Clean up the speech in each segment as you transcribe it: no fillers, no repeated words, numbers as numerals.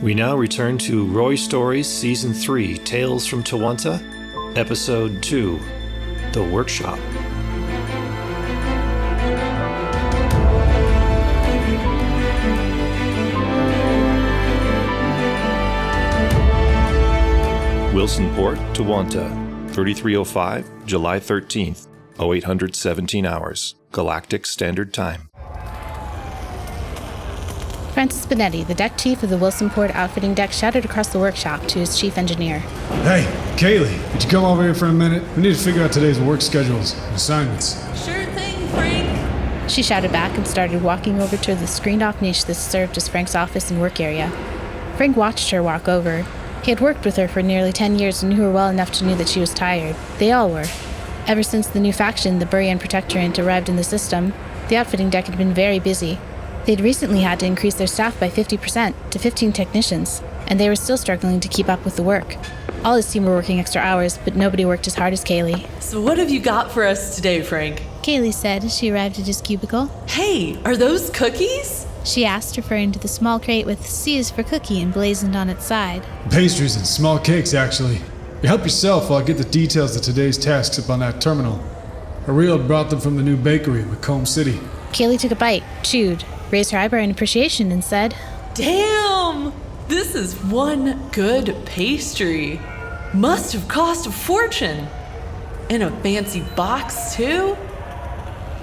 We now return to Roy Stories Season 3, Tales from Tewanta, Episode 2, The Workshop. Wilsonport, Tewanta, 3305, July 13th, 0817 hours, Galactic Standard Time. Francis Bonetti, the deck chief of the Wilsonport outfitting deck, shouted across the workshop to his chief engineer. Hey, Kayleigh, would you come over here for a minute? We need to figure out today's work schedules and assignments. Sure thing, Frank. She shouted back and started walking over to the screened-off niche that served as Frank's office and work area. Frank watched her walk over. He had worked with her for nearly 10 years and knew her well enough to know that she was tired. They all were. Ever since the new faction, the BYRNE Protectorate, arrived in the system, the outfitting deck had been very busy. They'd recently had to increase their staff by 50% to 15 technicians, and they were still struggling to keep up with the work. All his team were working extra hours, but nobody worked as hard as Kayleigh. So what have you got for us today, Frank? Kayleigh said as she arrived at his cubicle. Hey, are those cookies? She asked, referring to the small crate with C is for cookie emblazoned on its side. Pastries and small cakes, actually. You help yourself while I get the details of today's tasks up on that terminal. Ariel brought them from the new bakery in Macomb City. Kayleigh took a bite, chewed, raised her eyebrow in appreciation, and said, Damn! This is one good pastry. Must have cost a fortune. In a fancy box, too?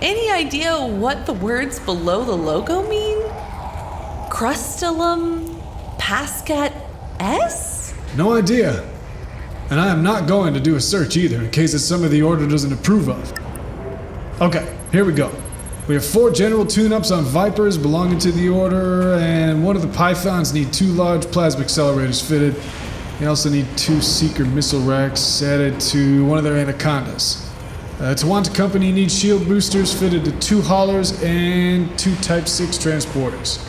Any idea what the words below the logo mean? Crustulum Pascat S? No idea. And I am not going to do a search either, in case it's something the Order doesn't approve of. Okay, here we go. We have 4 general tune-ups on Vipers belonging to the Order, and one of the Pythons need 2 large plasma accelerators fitted. They also need 2 Seeker missile racks added to one of their Anacondas. Tewanta Company needs shield boosters fitted to 2 haulers and 2 Type 6 transporters.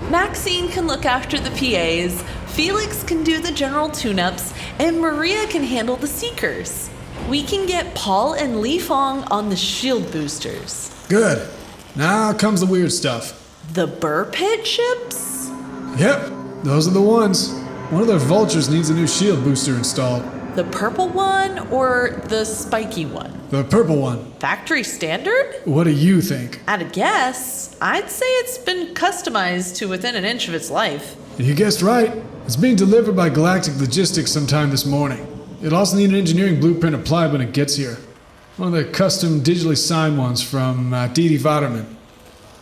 Maxine can look after the PAs, Felix can do the general tune-ups, and Maria can handle the Seekers. We can get Paul and Li Fong on the shield boosters. Good. Now comes the weird stuff. The Burr Pit ships? Yep, those are the ones. One of their vultures needs a new shield booster installed. The purple one or the spiky one? The purple one. Factory standard? What do you think? At a guess, I'd say it's been customized to within an inch of its life. You guessed right. It's being delivered by Galactic Logistics sometime this morning. It'll also need an engineering blueprint applied when it gets here. One of the custom digitally signed ones from BYRNE.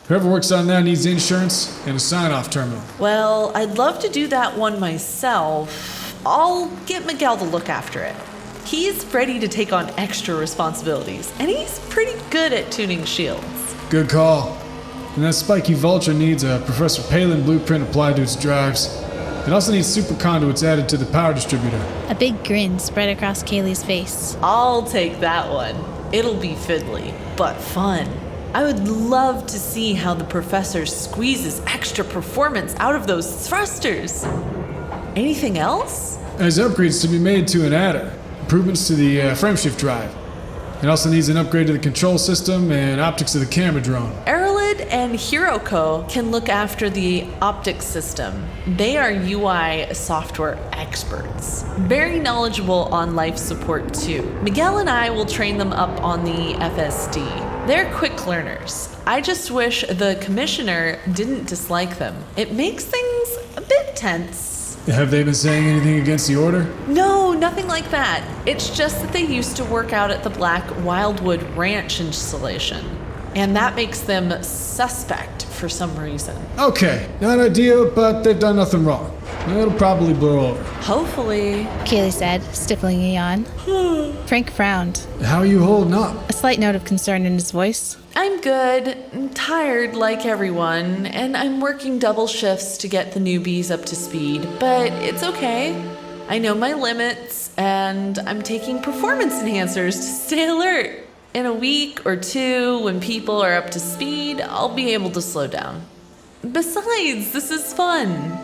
Whoever works on that needs insurance and a sign-off terminal. Well, I'd love to do that one myself. I'll get Miguel to look after it. He's ready to take on extra responsibilities, and he's pretty good at tuning shields. Good call. And that spiky vulture needs a Professor Palin blueprint applied to its drives. It also needs super conduits added to the power distributor. A big grin spread across Kayleigh's face. I'll take that one. It'll be fiddly, but fun. I would love to see how the professor squeezes extra performance out of those thrusters. Anything else? There's upgrades to be made to an adder. Improvements to the frameshift drive. It also needs an upgrade to the control system and optics of the camera drone. Erlid and Hiroko can look after the optics system. They are UI software experts. Very knowledgeable on life support too. Miguel and I will train them up on the FSD. They're quick learners. I just wish the commissioner didn't dislike them. It makes things a bit tense. Have they been saying anything against the Order? No, nothing like that. It's just that they used to work out at the Black Wildwood Ranch installation. And that makes them suspect for some reason. Okay, not ideal, but they've done nothing wrong. It'll probably blow over. Hopefully. Kayleigh said, stifling a yawn. Frank frowned. How are you holding up? A slight note of concern in his voice. I'm good. I'm tired like everyone, and I'm working double shifts to get the newbies up to speed, but it's okay. I know my limits, and I'm taking performance enhancers to stay alert. In a week or 2, when people are up to speed, I'll be able to slow down. Besides, this is fun.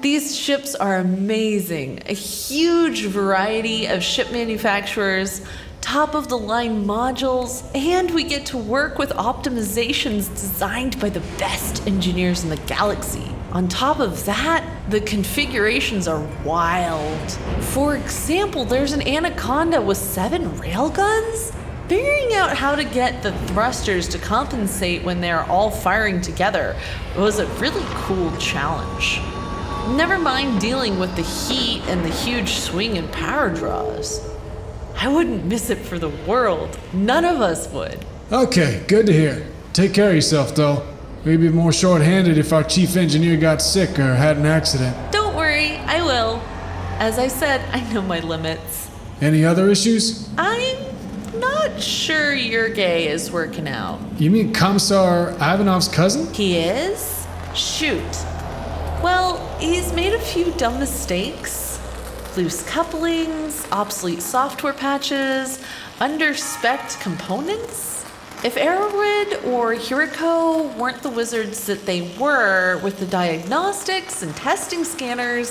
These ships are amazing. A huge variety of ship manufacturers, top-of-the-line modules, and we get to work with optimizations designed by the best engineers in the galaxy. On top of that, the configurations are wild. For example, there's an Anaconda with 7 railguns? Figuring out how to get the thrusters to compensate when they're all firing together was a really cool challenge. Never mind dealing with the heat and the huge swing in power draws. I wouldn't miss it for the world. None of us would. Okay, good to hear. Take care of yourself, though. We'd be more short-handed if our chief engineer got sick or had an accident. Don't worry, I will. As I said, I know my limits. Any other issues? I'm not sure your gay is working out. You mean Commissar Ivanov's cousin? He is? Shoot. Well, he's made a few dumb mistakes. Loose couplings, obsolete software patches, under-spec'd components. If Arrowwood or Huriko weren't the wizards that they were with the diagnostics and testing scanners,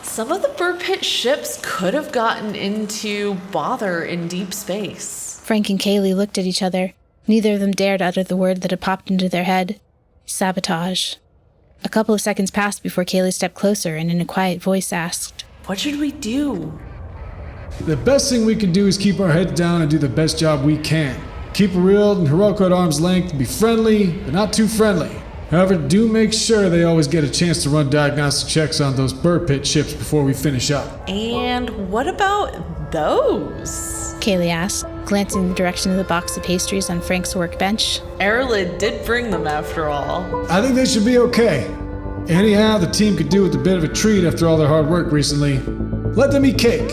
some of the Burr Pit ships could have gotten into bother in deep space. Frank and Kayleigh looked at each other. Neither of them dared utter the word that had popped into their head. Sabotage. A couple of seconds passed before Kayleigh stepped closer and in a quiet voice asked, What should we do? The best thing we can do is keep our heads down and do the best job we can. Keep Real and Hiroko at arm's length, be friendly, but not too friendly. However, do make sure they always get a chance to run diagnostic checks on those Burr Pit ships before we finish up. And what about those? Kayleigh asked, glancing in the direction of the box of pastries on Frank's workbench. Erlid did bring them after all. I think they should be okay. Anyhow, the team could do with a bit of a treat after all their hard work recently. Let them eat cake.